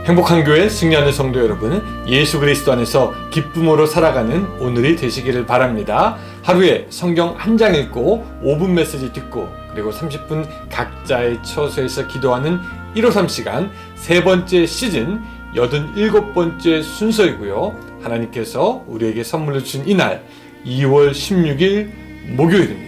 행복한 교회 승리하는 성도 여러분, 예수 그리스도 안에서 기쁨으로 살아가는 오늘이 되시기를 바랍니다. 하루에 성경 한 장 읽고 5분 메시지 듣고 그리고 30분 각자의 처소에서 기도하는 153 시간 세 번째 시즌 87번째 순서이고요. 하나님께서 우리에게 선물로 주신 이날 2월 16일 목요일입니다.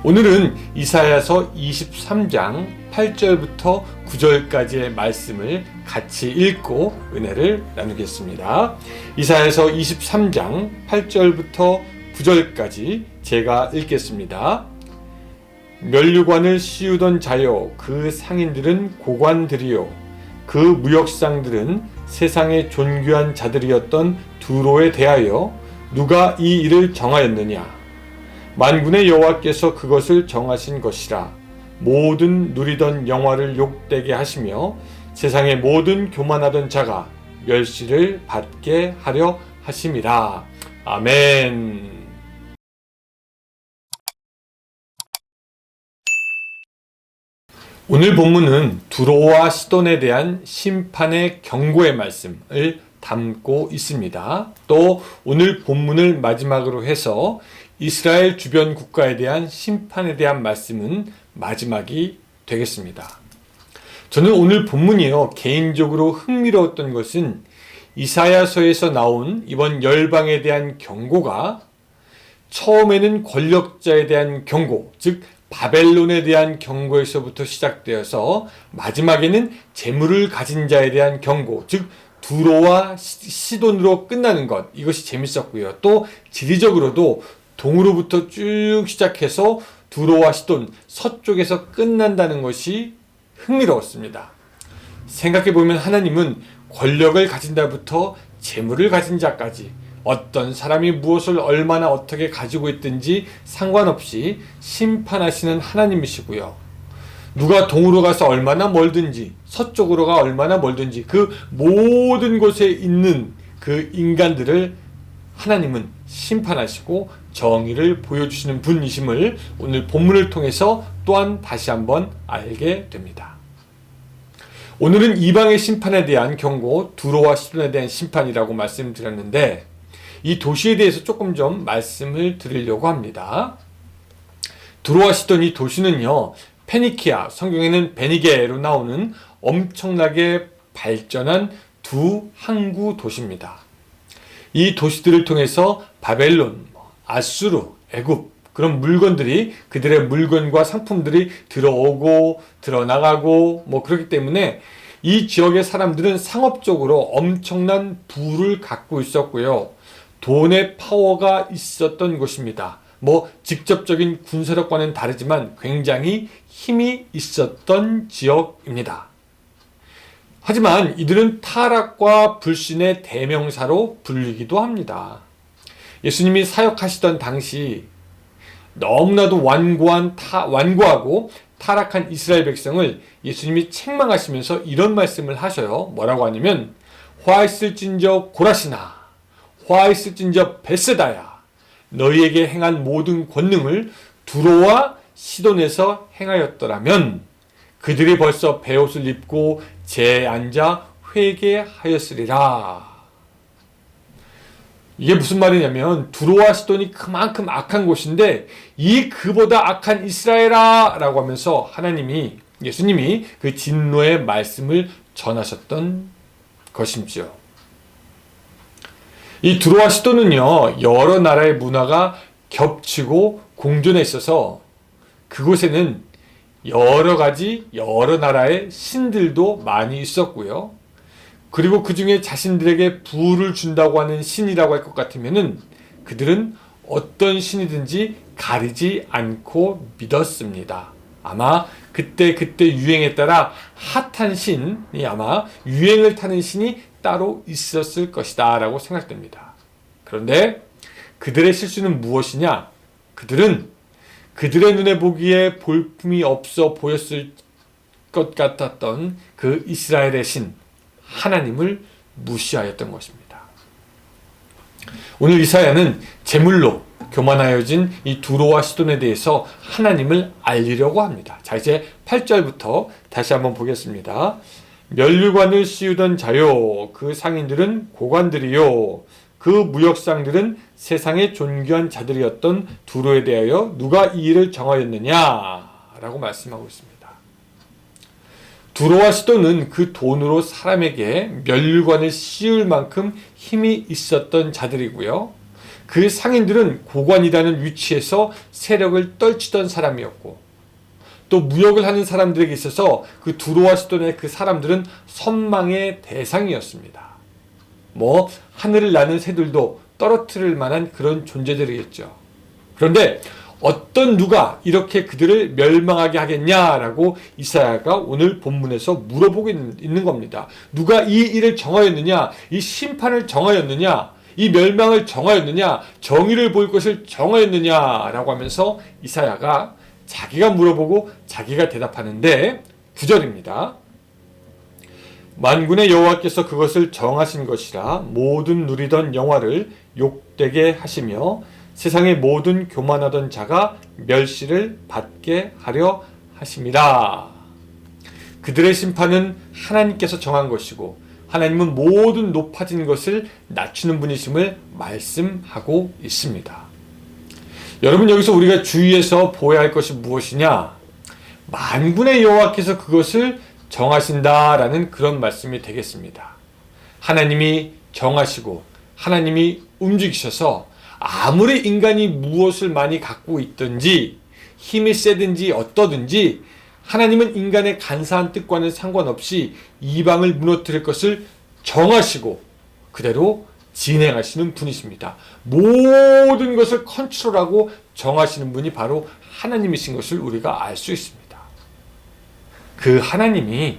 오늘은 이사야서 23장 8절부터 9절까지의 말씀을 같이 읽고 은혜를 나누겠습니다. 이사야서 23장 8절부터 9절까지 제가 읽겠습니다. 면류관을 씌우던 자여, 그 상인들은 고관들이요, 그 무역상들은 세상의 존귀한 자들이었던 두로에 대하여 누가 이 일을 정하였느냐? 만군의 여호와께서 그것을 정하신 것이라. 모든 누리던 영화를 욕되게 하시며 세상의 모든 교만하던 자가 멸시를 받게 하려 하심이라. 아멘. 오늘 본문은 두로와 시돈에 대한 심판의 경고의 말씀을 담고 있습니다. 또 오늘 본문을 마지막으로 해서 이스라엘 주변 국가에 대한 심판에 대한 말씀은 마지막이 되겠습니다. 저는 오늘 본문이요, 개인적으로 흥미로웠던 것은 이사야서에서 나온 이번 열방에 대한 경고가 처음에는 권력자에 대한 경고, 즉 바벨론에 대한 경고에서부터 시작되어서 마지막에는 재물을 가진 자에 대한 경고, 즉 두로와 시돈으로 끝나는 것, 이것이 재밌었고요. 또 지리적으로도 동으로부터 쭉 시작해서 두로와 시돈, 서쪽에서 끝난다는 것이 흥미로웠습니다. 생각해보면 하나님은 권력을 가진 자부터 재물을 가진 자까지 어떤 사람이 무엇을 얼마나 어떻게 가지고 있든지 상관없이 심판하시는 하나님이시고요. 누가 동으로 가서 얼마나 멀든지 서쪽으로 가 얼마나 멀든지 그 모든 곳에 있는 그 인간들을 하나님은 심판하시고 정의를 보여주시는 분이심을 오늘 본문을 통해서 또한 다시 한번 알게 됩니다. 오늘은 이방의 심판에 대한 경고, 두로와 시돈에 대한 심판이라고 말씀드렸는데 이 도시에 대해서 조금 좀 말씀을 드리려고 합니다. 두로와 시돈 이 도시는요, 페니키아, 성경에는 베니게로 나오는 엄청나게 발전한 두 항구 도시입니다. 이 도시들을 통해서 바벨론, 아수르, 애굽 그런 물건들이, 그들의 물건과 상품들이 들어오고 들어나가고 그렇기 때문에 이 지역의 사람들은 상업적으로 엄청난 부를 갖고 있었고요. 돈의 파워가 있었던 곳입니다. 직접적인 군사력과는 다르지만 굉장히 힘이 있었던 지역입니다. 하지만 이들은 타락과 불신의 대명사로 불리기도 합니다. 예수님이 사역하시던 당시 너무나도 완고하고 타락한 이스라엘 백성을 예수님이 책망하시면서 이런 말씀을 하셔요. 뭐라고 하냐면 화 있을진저 고라시나, 화 있을진저 벳세다야, 너희에게 행한 모든 권능을 두로와 시돈에서 행하였더라면 그들이 벌써 베옷을 입고 재에 앉아 회개하였으리라. 이게 무슨 말이냐면 두로와 시돈이 그만큼 악한 곳인데 이 그보다 악한 이스라엘아 라고 하면서 하나님이, 예수님이 그 진노의 말씀을 전하셨던 것이죠. 이 두로와 시돈은요, 여러 나라의 문화가 겹치고 공존해 있어서 그곳에는 여러 나라의 신들도 많이 있었고요. 그리고 그 중에 자신들에게 부를 준다고 하는 신이라고 할 것 같으면은 그들은 어떤 신이든지 가리지 않고 믿었습니다. 아마 그때 유행에 따라 핫한 신이 아마 유행을 타는 신이 따로 있었을 것이다 라고 생각됩니다. 그런데 그들의 실수는 무엇이냐? 그들은 그들의 눈에 보기에 볼품이 없어 보였을 것 같았던 그 이스라엘의 신 하나님을 무시하였던 것입니다. 오늘 이사야는 제물로 교만하여진 이 두로와 시돈에 대해서 하나님을 알리려고 합니다. 자, 이제 8절부터 다시 한번 보겠습니다. 면류관을 씌우던 자요, 그 상인들은 고관들이요, 그 무역상들은 세상의 존귀한 자들이었던 두로에 대하여 누가 이 일을 정하였느냐라고 말씀하고 있습니다. 두로와 시돈은 그 돈으로 사람에게 면류관을 씌울 만큼 힘이 있었던 자들이고요. 그 상인들은 고관이라는 위치에서 세력을 떨치던 사람이었고, 또 무역을 하는 사람들에게 있어서 그 두로와 시돈의 그 사람들은 선망의 대상이었습니다. 하늘을 나는 새들도 떨어뜨릴 만한 그런 존재들이겠죠. 그런데 어떤 누가 이렇게 그들을 멸망하게 하겠냐라고 이사야가 오늘 본문에서 물어보고 있는 겁니다. 누가 이 일을 정하였느냐? 이 심판을 정하였느냐? 이 멸망을 정하였느냐? 정의를 보일 것을 정하였느냐라고 하면서 이사야가 자기가 물어보고 자기가 대답하는데 9절입니다. 만군의 여호와께서 그것을 정하신 것이라 모든 누리던 영화를 욕되게 하시며 세상의 모든 교만하던 자가 멸시를 받게 하려 하심이라. 그들의 심판은 하나님께서 정한 것이고 하나님은 모든 높아진 것을 낮추는 분이심을 말씀하고 있습니다. 여러분, 여기서 우리가 주의해서 보아야 할 것이 무엇이냐? 만군의 여호와께서 그것을 정하신다라는 그런 말씀이 되겠습니다. 하나님이 정하시고 하나님이 움직이셔서 아무리 인간이 무엇을 많이 갖고 있든지 힘이 세든지 어떠든지 하나님은 인간의 간사한 뜻과는 상관없이 이방을 무너뜨릴 것을 정하시고 그대로 진행하시는 분이십니다. 모든 것을 컨트롤하고 정하시는 분이 바로 하나님이신 것을 우리가 알 수 있습니다. 그 하나님이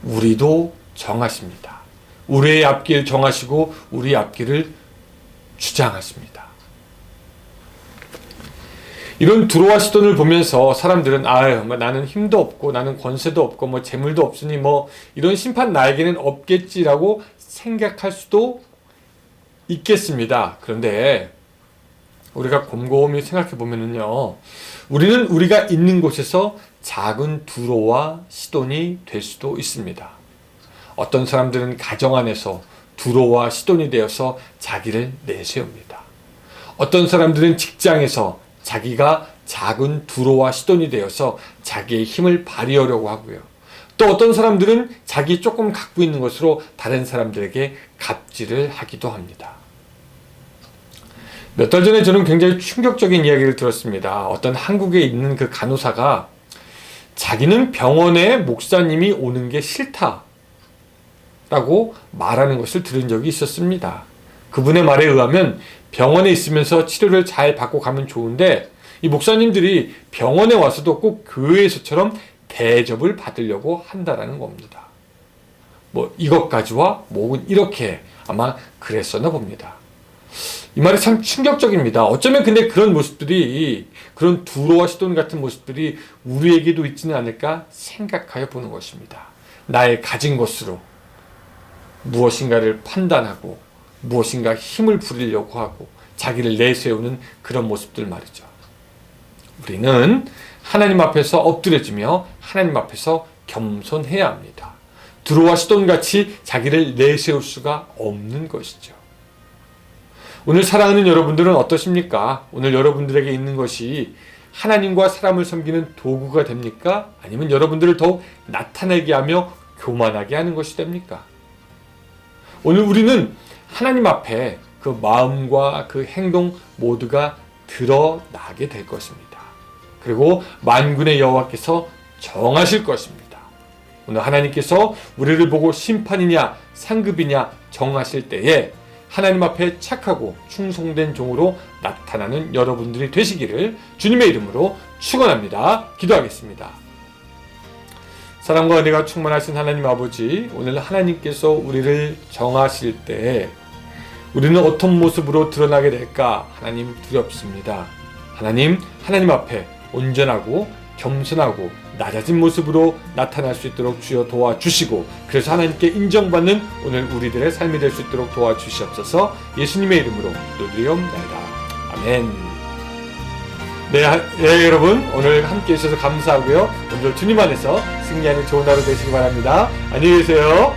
우리도 정하십니다. 우리의 앞길 정하시고 우리의 앞길을 주장하십니다. 이런 두로와 시돈을 보면서 사람들은 나는 힘도 없고 나는 권세도 없고 재물도 없으니 이런 심판 나에게는 없겠지라고 생각할 수도 있겠습니다. 그런데 우리가 곰곰이 생각해 보면은요, 우리는 우리가 있는 곳에서 작은 두로와 시돈이 될 수도 있습니다. 어떤 사람들은 가정 안에서 두로와 시돈이 되어서 자기를 내세웁니다. 어떤 사람들은 직장에서 자기가 작은 두로와 시돈이 되어서 자기의 힘을 발휘하려고 하고요. 또 어떤 사람들은 자기 조금 갖고 있는 것으로 다른 사람들에게 갑질을 하기도 합니다. 몇 달 전에 저는 굉장히 충격적인 이야기를 들었습니다. 어떤 한국에 있는 그 간호사가 자기는 병원에 목사님이 오는 게 싫다라고 말하는 것을 들은 적이 있었습니다. 그분의 말에 의하면 병원에 있으면서 치료를 잘 받고 가면 좋은데 이 목사님들이 병원에 와서도 꼭 교회에서처럼 대접을 받으려고 한다라는 겁니다. 이것까지와 목은 이렇게 아마 그랬었나 봅니다. 이 말이 참 충격적입니다. 어쩌면 근데 그런 모습들이, 그런 두로와 시돈 같은 모습들이 우리에게도 있지는 않을까 생각하여 보는 것입니다. 나의 가진 것으로 무엇인가를 판단하고 무엇인가 힘을 부리려고 하고 자기를 내세우는 그런 모습들 말이죠. 우리는 하나님 앞에서 엎드려지며 하나님 앞에서 겸손해야 합니다. 두로와 시돈같이 자기를 내세울 수가 없는 것이죠. 오늘 사랑하는 여러분들은 어떠십니까? 오늘 여러분들에게 있는 것이 하나님과 사람을 섬기는 도구가 됩니까? 아니면 여러분들을 더욱 나타내게 하며 교만하게 하는 것이 됩니까? 오늘 우리는 하나님 앞에 그 마음과 그 행동 모두가 드러나게 될 것입니다. 그리고 만군의 여호와께서 정하실 것입니다. 오늘 하나님께서 우리를 보고 심판이냐 상급이냐 정하실 때에 하나님 앞에 착하고 충성된 종으로 나타나는 여러분들이 되시기를 주님의 이름으로 축원합니다. 기도하겠습니다. 사랑과 은혜가 충만하신 하나님 아버지, 오늘 하나님께서 우리를 정하실 때 우리는 어떤 모습으로 드러나게 될까 하나님 두렵습니다. 하나님 앞에 온전하고 겸손하고 낮아진 모습으로 나타날 수 있도록 주여 도와주시고, 그래서 하나님께 인정받는 오늘 우리들의 삶이 될 수 있도록 도와주시옵소서. 예수님의 이름으로 기도드리옵나이다. 아멘. 네, 여러분 오늘 함께 해주셔서 감사하고요. 오늘 주님 안에서 승리하는 좋은 하루 되시기 바랍니다. 안녕히 계세요.